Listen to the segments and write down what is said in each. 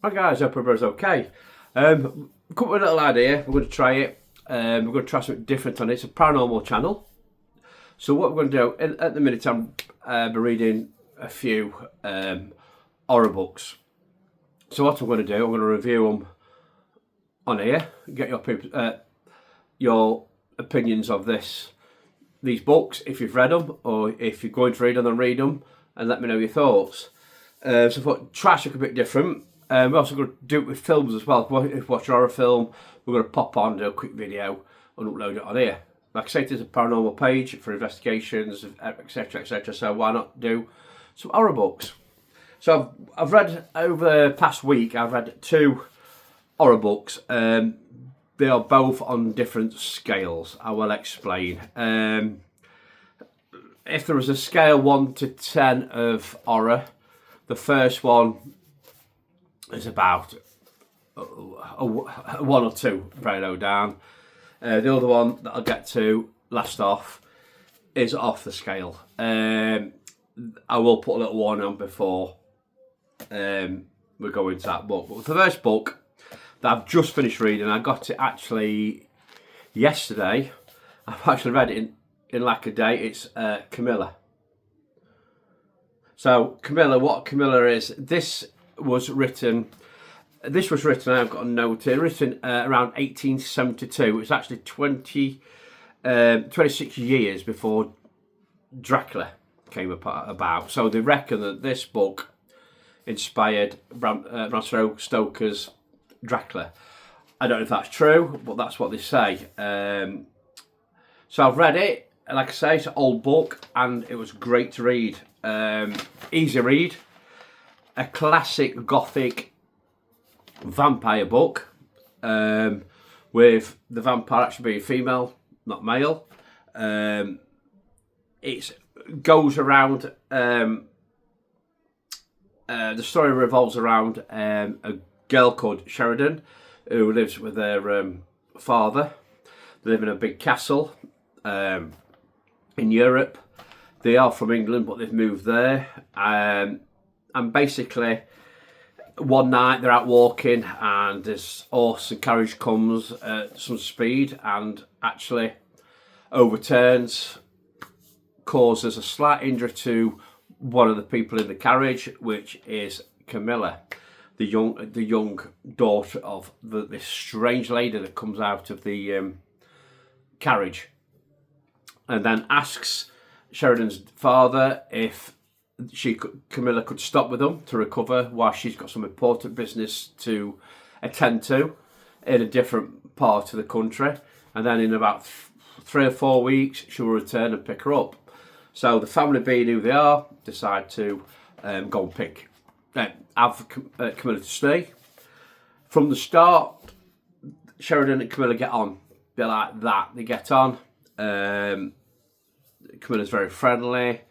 Hi guys, hope everyone's okay. Come with a little idea. We're going to try it. We're going to try something different on it. It's a paranormal channel. So what we're going to do at the minute, I'm reading a few horror books. So what I'm going to do, I'm going to review them on here. Get your opinions of these books if you've read them, or if you're going to read them, then read them, and let me know your thoughts. So I thought try something a bit different. We're also going to do it with films as well. If you watch a horror film, we're going to pop on, do a quick video and upload it on here. Like I say, there's a paranormal page for investigations, etc, etc. So why not do some horror books? So I've read, over the past week, I've read 2 horror books. They are both on different scales. I will explain. If there was a scale 1 to 10 of horror, the first one is about a 1 or 2, very low down. The other one that I'll get to last off is off the scale. I will put a little warning on before we go into that book. But the first book that I've just finished reading, I got it actually yesterday. I've actually read it in like a day. It's Camilla. So Camilla, what Camilla is, this was written, I've got a note here, written around 1872. It's actually 26 years before Dracula came about. So they reckon that this book inspired Bram Stoker's Dracula. I don't know if that's true, but that's what they say. So I've read it. Like I say, it's an old book and it was great to read. Easy read. A classic gothic vampire book, with the vampire actually being female, not male. It goes around, the story revolves around a girl called Sheridan who lives with her father. They live in a big castle in Europe. They are from England, but they've moved there. And basically, one night they're out walking and this horse and carriage comes at some speed and actually overturns, causes a slight injury to one of the people in the carriage, which is Camilla, the young daughter of this strange lady that comes out of the carriage, and then asks Sheridan's father if Camilla could stop with them to recover while she's got some important business to attend to in a different part of the country, and then in about 3 or 4 weeks she'll return and pick her up. So the family, being who they are, decide to go and have Camilla to stay. From the start, Sheridan and Camilla get on. They're like that. They get on. Camilla's very friendly.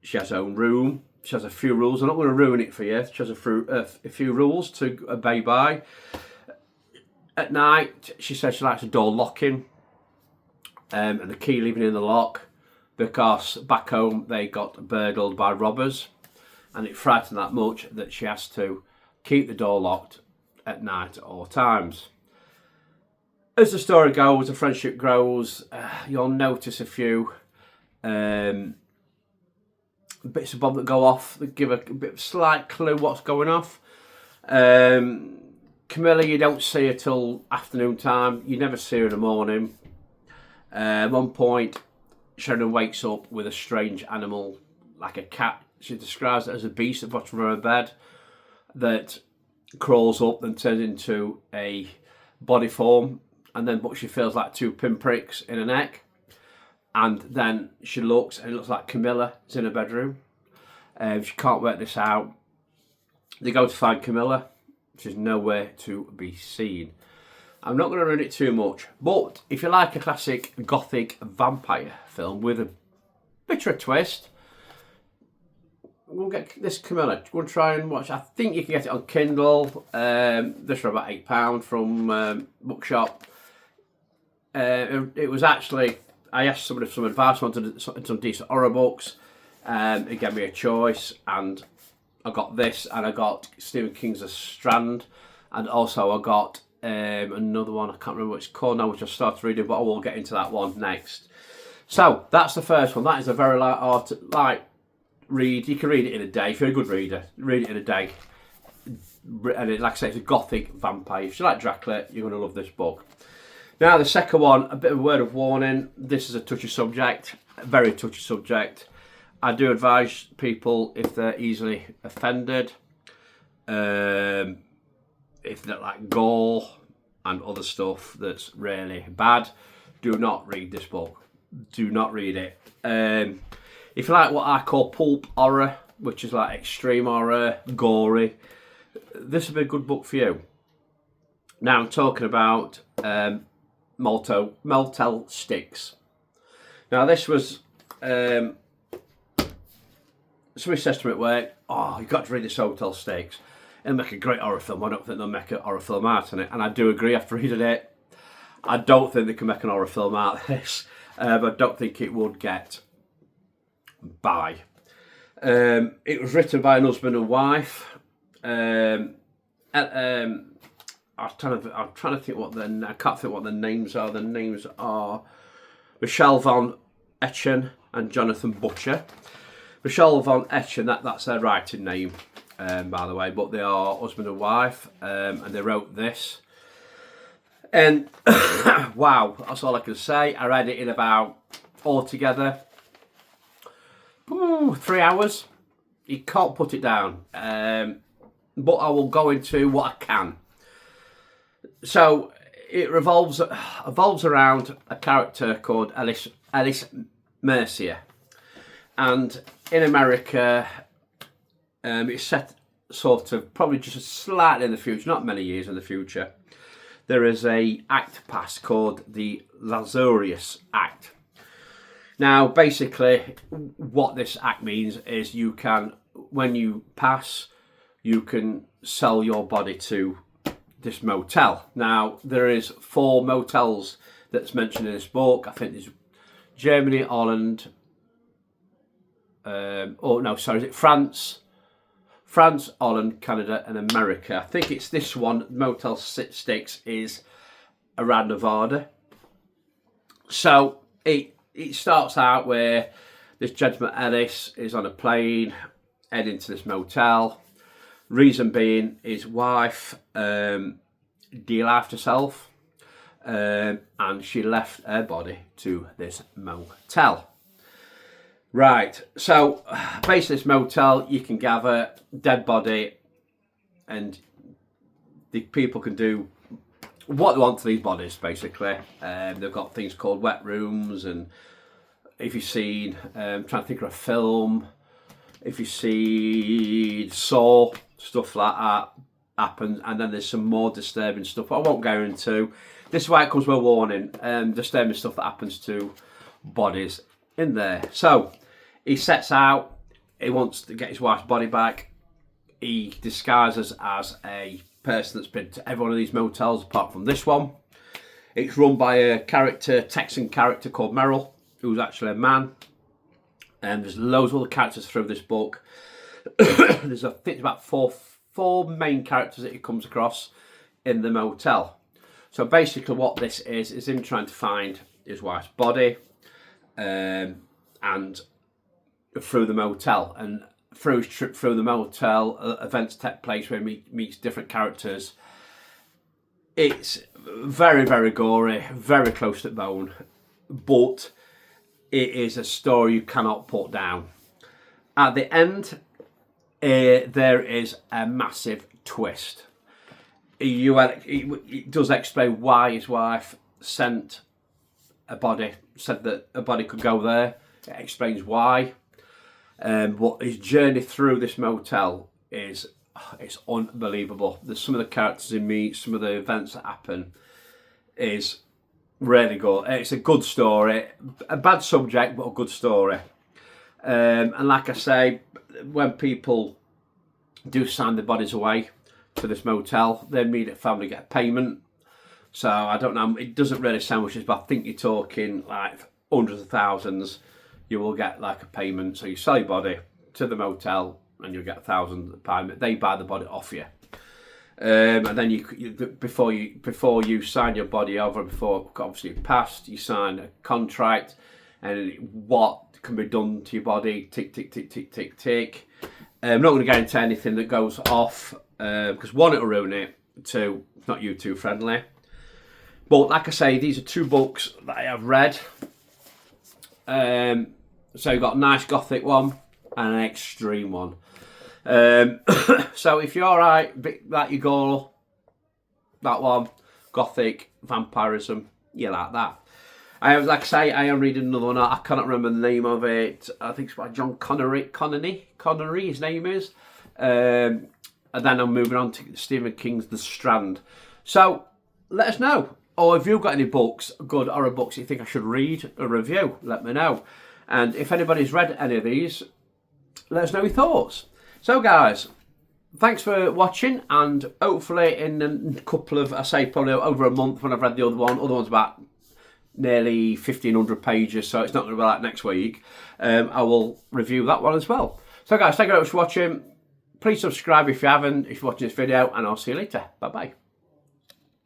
She has her own room. She has a few rules. I'm not going to ruin it for you. She has a few rules to obey by. At night, she says she likes the door locking and the key leaving in the lock, because back home they got burgled by robbers, and it frightened that much that she has to keep the door locked at night at all times. As the story goes, the friendship grows. You'll notice a few bits of bob that go off that give a bit of slight clue what's going off. Camilla, you don't see her till afternoon time. You never see her in the morning. At one point, Sheridan wakes up with a strange animal, like a cat. She describes it as a beast at the bottom of her bed that crawls up and turns into a body form, and then but she feels like 2 pinpricks in her neck. And then she looks, and it looks like Camilla is in her bedroom. She can't work this out. They go to find Camilla. She's nowhere to be seen. I'm not going to ruin it too much, but if you like a classic gothic vampire film with a bit of a twist, we'll get this Camilla. We'll try and watch. I think you can get it on Kindle. This for about £8 from Bookshop. It was actually, I asked somebody for some advice, wanted some decent horror books. It gave me a choice, and I got this, and I got Stephen King's The Strand, and also I got another one, I can't remember what it's called now, which I started reading, but I will get into that one next. So that's the first one. That is a very light read. You can read it in a day. If you're a good reader, read it in a day. And like I say, it's a gothic vampire. If you like Dracula, you're going to love this book. Now the second one, a bit of a word of warning. This is a touchy subject, a very touchy subject. I do advise people, if they're easily offended, if they like gore and other stuff that's really bad, do not read this book. Do not read it. If you like what I call pulp horror, which is like extreme horror, gory, this would be a good book for you. Now I'm talking about Motel Sticks. Now this was somebody says to me at work, oh, you've got to read this Motel Sticks. It'll make a great horror film. I don't think they'll make a horror film out of it. And I do agree after reading it. I don't think they can make an horror film out of this. But I don't think it would get by. It was written by an husband and wife. I'm trying to think I can't think what the names are. The names are Michelle von Etchen and Jonathan Butcher. Michelle von Etchen, that's their writing name, by the way, but they are husband and wife, and they wrote this. And wow, that's all I can say. I read it in about altogether 3 hours. You can't put it down, but I will go into what I can. So it revolves around a character called Alice Mercier, and in America, it's set sort of probably just slightly in the future, not many years in the future. There is a act passed called the Lazarus Act. Now, basically, what this act means is you can, when you pass, you can sell your body to this motel. Now, there is 4 motels that's mentioned in this book. I think there's Germany, Holland, France, Holland, Canada, and America. I think it's this one, Motel Sticks, is around Nevada. So it starts out where this gentleman Ellis is on a plane heading to this motel. Reason being, his wife de-lifed herself, and she left her body to this motel. Right, so basically this motel, you can gather dead body, and the people can do what they want to these bodies, basically. They've got things called wet rooms, and if you've seen, trying to think of a film, if you see Saw, stuff like that happens, and then there's some more disturbing stuff I won't go into. This is why it comes with a warning, disturbing stuff that happens to bodies in there. So he sets out, he wants to get his wife's body back. He disguises as a person that's been to every one of these motels apart from this one. It's run by a Texan character called Merrill, who's actually a man. And there's loads of other characters through this book. There's I think about four main characters that he comes across in the motel. So basically what this is him trying to find his wife's body, and through the motel, and through his trip through the motel, events take place where he meets different characters. It's very, very gory, very close to the bone, but it is a story you cannot put down. At the end, there is a massive twist. It does explain why his wife sent a body, said that a body could go there. It explains why. But his journey through this motel it's unbelievable. There's some of the characters he meets, some of the events that happen is really good. It's a good story, a bad subject, but a good story. And like I say, when people do sign their bodies away to this motel, their immediate family get payment. So I don't know, it doesn't really sound much, but I think you're talking like hundreds of thousands. You will get like a payment. So you sell your body to the motel, and you'll get £1,000. They buy the body off you. And then before you sign your body over, before obviously it passed, you sign a contract, and what can be done to your body, tick, tick, tick, tick, tick, tick. I'm not going to guarantee anything that goes off, because one, it'll ruin it, two, it's not YouTube friendly. But like I say, these are 2 books that I have read. So you've got a nice gothic one and an extreme one. So if you're alright, that you go, that one, gothic, vampirism, you like that. Like I say, I am reading another one. I cannot remember the name of it. I think it's by John Connery, his name is. And then I'm moving on to Stephen King's The Strand. So let us know. Or if you've got any books, good horror books you think I should read or review, let me know. And if anybody's read any of these, let us know your thoughts. So guys, thanks for watching, and hopefully in a couple of, I say probably over a month when I've read the other one's about nearly 1,500 pages, so it's not going to be like next week, I will review that one as well. So guys, thank you very much for watching. Please subscribe if you haven't, if you're watching this video, and I'll see you later. Bye bye.